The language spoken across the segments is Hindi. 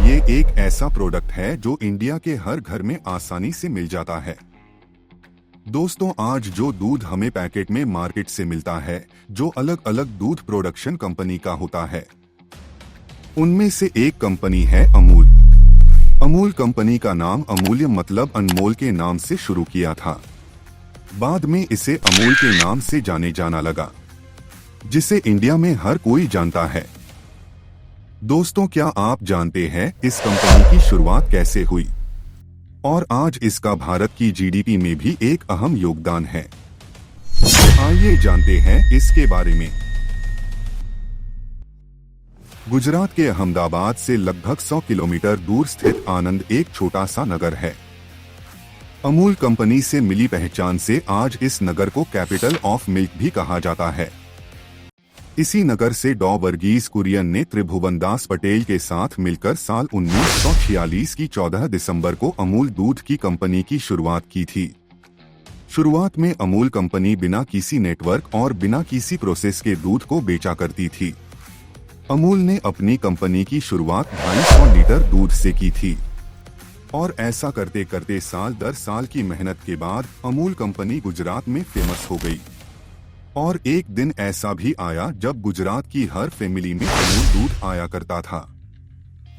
ये एक ऐसा प्रोडक्ट है जो इंडिया के हर घर में आसानी से मिल जाता है। दोस्तों, आज जो दूध हमें पैकेट में मार्केट से मिलता है, जो अलग अलग दूध प्रोडक्शन कंपनी का होता है, उनमें से एक कंपनी है अमूल। अमूल कंपनी का नाम अमूल्य मतलब अनमोल के नाम से शुरू किया था। बाद में इसे अमूल के नाम से जाने जाना लगा, जिसे इंडिया में हर कोई जानता है। दोस्तों, क्या आप जानते हैं इस कंपनी की शुरुआत कैसे हुई और आज इसका भारत की जीडीपी में भी एक अहम योगदान है? आइए जानते हैं इसके बारे में। गुजरात के अहमदाबाद से लगभग 100 किलोमीटर दूर स्थित आनंद एक छोटा सा नगर है। अमूल कंपनी से मिली पहचान से आज इस नगर को कैपिटल ऑफ मिल्क भी कहा जाता है। इसी नगर से डॉ वर्गीस कुरियन ने त्रिभुवनदास पटेल के साथ मिलकर साल 1946 की 14 दिसंबर को अमूल दूध की कंपनी की शुरुआत की थी। शुरुआत में अमूल कंपनी बिना किसी नेटवर्क और बिना किसी प्रोसेस के दूध को बेचा करती थी। अमूल ने अपनी कंपनी की शुरुआत 250 लीटर दूध से की थी और ऐसा करते करते साल दर साल की मेहनत के बाद अमूल कंपनी गुजरात में फेमस हो गई। और एक दिन ऐसा भी आया जब गुजरात की हर फैमिली में अमूल दूध आया करता था।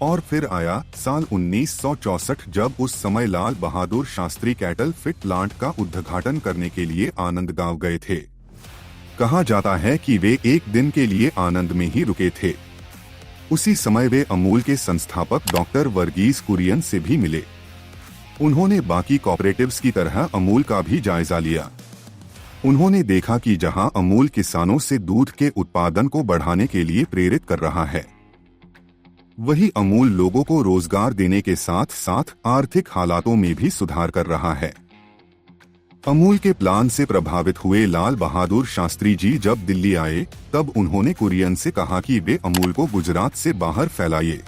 और फिर आया साल 1964 जब उस समय Lal Bahadur Shastri cattle feed plant का उद्घाटन करने के लिए आनंद गांव गए थे। कहा जाता है कि वे एक दिन के लिए आनंद में ही रुके थे। उसी समय वे अमूल के संस्थापक डॉक्टर वर्गीस कुरियन से भी मिले। उन्होंने बाकी कॉपरेटिव्स की तरह अमूल का भी जायजा लिया। उन्होंने देखा कि जहां अमूल किसानों से दूध के उत्पादन को बढ़ाने के लिए प्रेरित कर रहा है, वही अमूल लोगों को रोजगार देने के साथ साथ आर्थिक हालातों में भी सुधार कर रहा है। अमूल के प्लान से प्रभावित हुए लाल बहादुर शास्त्री जी जब दिल्ली आए, तब उन्होंने कुरियन से कहा कि वे अमूल को गुजरात से बाहर फैलाइए,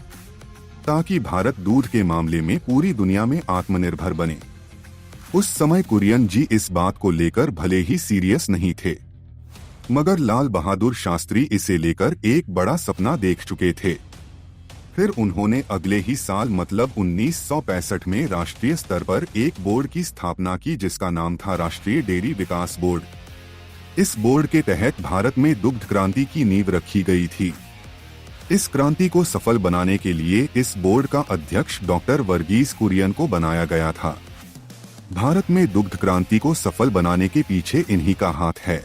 ताकि भारत दूध के मामले में पूरी दुनिया में आत्मनिर्भर बने। उस समय कुरियन जी इस बात को लेकर भले ही सीरियस नहीं थे, मगर लाल बहादुर शास्त्री इसे लेकर एक बड़ा सपना देख चुके थे। फिर उन्होंने अगले ही साल मतलब 1965 में राष्ट्रीय स्तर पर एक बोर्ड की स्थापना की, जिसका नाम था राष्ट्रीय डेयरी विकास बोर्ड। इस बोर्ड के तहत भारत में दुग्ध क्रांति की नींव रखी गई थी। इस क्रांति को सफल बनाने के लिए इस बोर्ड का अध्यक्ष डॉक्टर वर्गीस कुरियन को बनाया गया था। भारत में दुग्ध क्रांति को सफल बनाने के पीछे इन्हीं का हाथ है।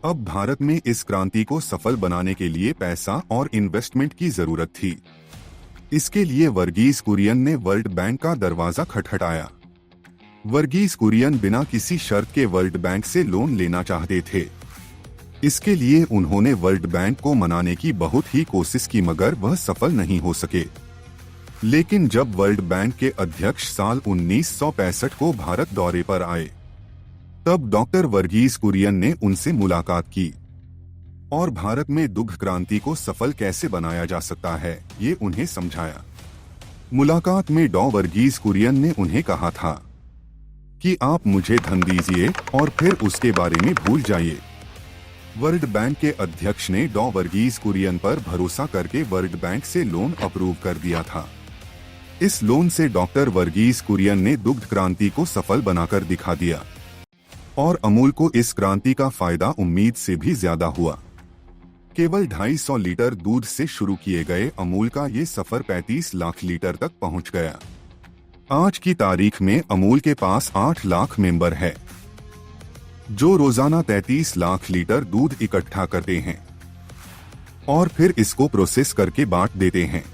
अब भारत में इस क्रांति को सफल बनाने के लिए पैसा और इन्वेस्टमेंट की जरूरत थी। इसके लिए वर्गीस कुरियन ने वर्ल्ड बैंक का दरवाजा खटखटाया। वर्गीस कुरियन बिना किसी शर्त के वर्ल्ड बैंक से लोन लेना चाहते थे। इसके लिए उन्होंने वर्ल्ड बैंक को मनाने की बहुत ही कोशिश की, मगर वह सफल नहीं हो सके। लेकिन जब वर्ल्ड बैंक के अध्यक्ष साल 1965 को भारत दौरे पर आए, तब डॉक्टर वर्गीस कुरियन ने उनसे मुलाकात की और भारत में दुग्ध क्रांति को सफल कैसे बनाया जा सकता है, ये उन्हें समझाया। मुलाकात में डॉ वर्गीस कुरियन ने उन्हें कहा था कि आप मुझे धन दीजिए और फिर उसके बारे में भूल जाइए। वर्ल्ड बैंक के अध्यक्ष ने डॉ वर्गीस कुरियन पर भरोसा करके वर्ल्ड बैंक से लोन अप्रूव कर दिया था। इस लोन से डॉक्टर वर्गीस कुरियन ने दुग्ध क्रांति को सफल बनाकर दिखा दिया और अमूल को इस क्रांति का फायदा उम्मीद से भी ज्यादा हुआ। केवल 250 लीटर दूध से शुरू किए गए अमूल का ये सफर 35 लाख लीटर तक पहुंच गया। आज की तारीख में अमूल के पास 8 लाख मेंबर है, जो रोजाना 33 लाख लीटर दूध इकट्ठा करते हैं और फिर इसको प्रोसेस करके बांट देते हैं।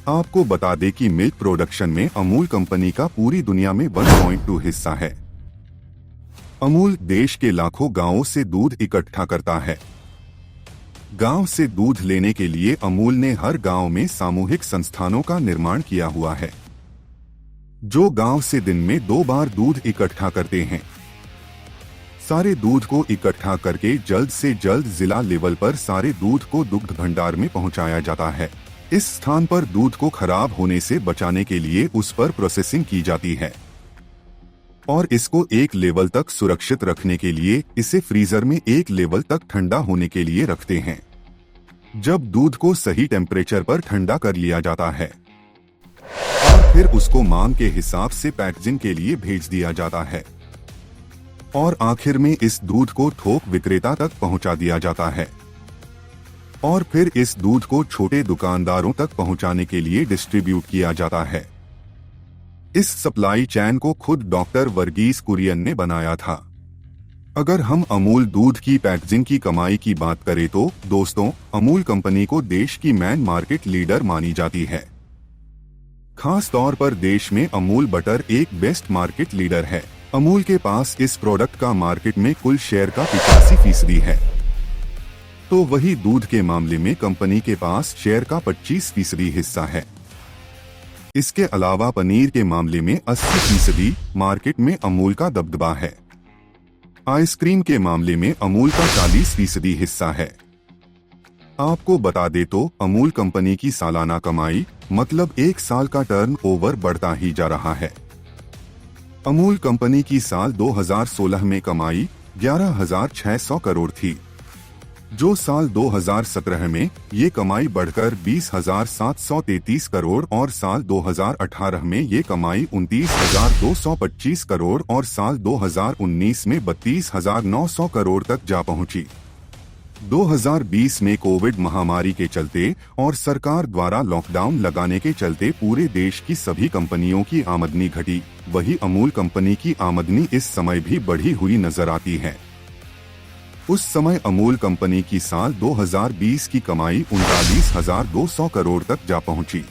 आपको बता दें कि मिल्क प्रोडक्शन में अमूल कंपनी का पूरी दुनिया में 1.2 हिस्सा है। अमूल देश के लाखों गांवों से दूध इकट्ठा करता है। गांव से दूध लेने के लिए अमूल ने हर गांव में सामूहिक संस्थानों का निर्माण किया हुआ है, जो गांव से दिन में 2 बार दूध इकट्ठा करते हैं। सारे दूध को इकट्ठा करके जल्द से जल्द जिला लेवल पर सारे दूध को दुग्ध भंडार में पहुंचाया जाता है। इस स्थान पर दूध को खराब होने से बचाने के लिए उस पर प्रोसेसिंग की जाती है और इसको एक लेवल तक सुरक्षित रखने के लिए इसे फ्रीजर में एक लेवल तक ठंडा होने के लिए रखते हैं। जब दूध को सही टेम्परेचर पर ठंडा कर लिया जाता है और फिर उसको मांग के हिसाब से पैकेजिंग के लिए भेज दिया जाता है और आखिर में इस दूध को थोक विक्रेता तक पहुंचा दिया जाता है और फिर इस दूध को छोटे दुकानदारों तक पहुंचाने के लिए डिस्ट्रीब्यूट किया जाता है। इस सप्लाई चेन को खुद डॉक्टर वर्गीस कुरियन ने बनाया था। अगर हम अमूल दूध की पैकेजिंग की कमाई की बात करें तो दोस्तों, अमूल कंपनी को देश की मेन मार्केट लीडर मानी जाती है। खास तौर पर देश में अमूल बटर एक बेस्ट मार्केट लीडर है। अमूल के पास इस प्रोडक्ट का मार्केट में कुल शेयर का 85% है, तो वही दूध के मामले में कंपनी के पास शेयर का 25% हिस्सा है। इसके अलावा पनीर के मामले में 80% मार्केट में अमूल का दबदबा है। आइसक्रीम के मामले में अमूल का 40% हिस्सा है। आपको बता दे तो अमूल कंपनी की सालाना कमाई मतलब एक साल का टर्नओवर बढ़ता ही जा रहा है। अमूल कंपनी की साल 2016 में कमाई 11,600 करोड़ थी, जो साल 2017 में ये कमाई बढ़कर 20,733 करोड़ और साल 2018 में ये कमाई 29,225 करोड़ और साल 2019 में 32,900 करोड़ तक जा पहुंची। 2020 में कोविड महामारी के चलते और सरकार द्वारा लॉकडाउन लगाने के चलते पूरे देश की सभी कंपनियों की आमदनी घटी, वही अमूल कंपनी की आमदनी इस समय भी बढ़ी हुई नजर आती है। उस समय अमूल कंपनी की साल 2020 की कमाई 39,200 करोड़ तक जा पहुंची।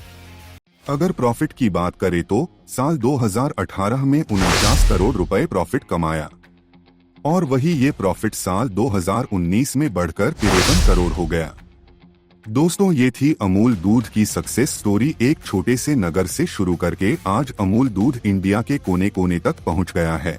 अगर प्रॉफिट की बात करें तो साल 2018 में 49 करोड़ रुपए प्रॉफिट कमाया और वही ये प्रॉफिट साल 2019 में बढ़कर 53 करोड़ हो गया। दोस्तों, ये थी अमूल दूध की सक्सेस स्टोरी। एक छोटे से नगर से शुरू करके आज अमूल दूध इंडिया के कोने कोने तक पहुंच गया है।